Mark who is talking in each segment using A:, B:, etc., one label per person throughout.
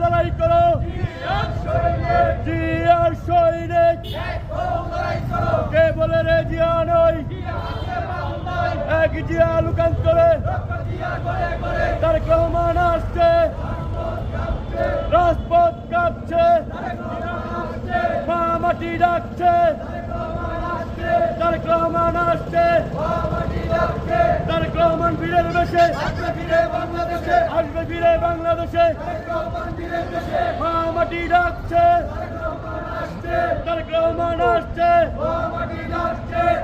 A: লড়াই করো জিয়ার সৈনিক কে বলে রে জিয়া নয় এক জিয়া লুকান্তরে তারেক রহমান আসছে রাজপথ কাঁপছে মা মাটি ডাকছে তারেক রহমান আসছে তারেক রহমান ফিরে বেশে আসবে ফিরে বাংলাদেশে মা মাটি ডাকছে তারেক রহমান আসছে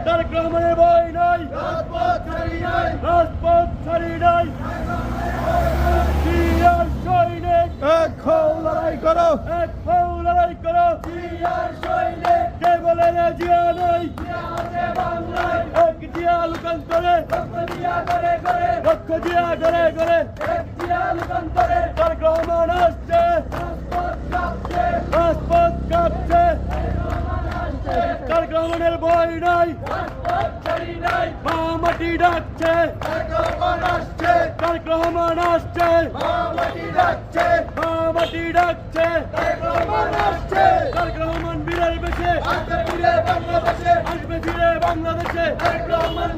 A: তারেক রহমানের ভয় নাই রাজপথ ছাড়ি নাই জিয়ার সৈনিক
B: এক হও লড়াই করো
A: এক হও লড়াই করো কে বলে রে জিয়া নাই এক জিয়া লুকান্তরে লক্ষ জিয়া ঘরে ঘরে তারেক রহমান আসছে রাজপথ কাঁপছে তারেক রহমানের ভয় নাই মা মাটি ডাকছে তারেক রহমান আসছে মা মাটি ডাকছে তারেক রহমান বীরের বেশে আসবে ফিরে বাংলাদেশে তারেক রহমান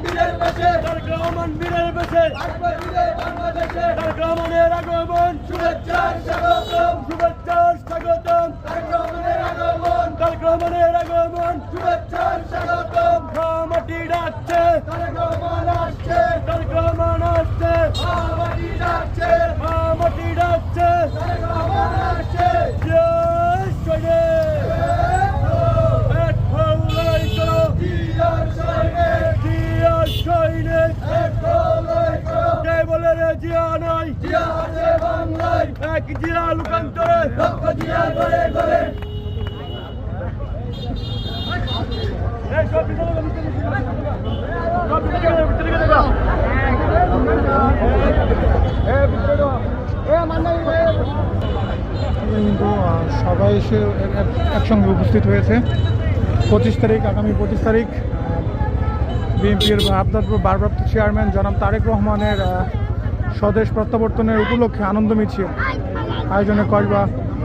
A: বীরের বেশে তারেক রহমানের আগমন শুভেচ্ছার স্বাগতম তারেক রহমানের আগমন শুভেচ্ছার স্বাগতম মা মাটি ডাকছে তারেক রহমান আসছে মা মাটি ডাকছে জয় সৈনিক এক হও লড়াই করো জিয়ার সৈনিক কে বলে রে জিয়া নাই এক জিয়া লুকান্তরে
B: কিন্তু সবাই এসে একসঙ্গে উপস্থিত হয়েছে 25 তারিখ আগামী 25 তারিখ বিএনপির ভারপ্রাপ্ত চেয়ারম্যান জনাব তারেক রহমানের স্বদেশ প্রত্যাবর্তনের উপলক্ষে আনন্দ মিছিল আয়োজনে কসবা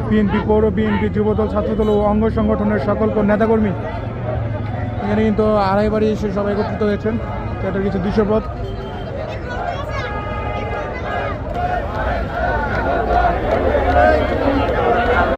B: বিএনপি পৌর বিএনপি যুবদল ছাত্রদল ও অঙ্গ সংগঠনের সকল নেতাকর্মী এখানে কিন্তু আড়াইবাড়ি এসে সবাই একত্রিত হয়েছেন। এটার কিছু দৃশ্যপথ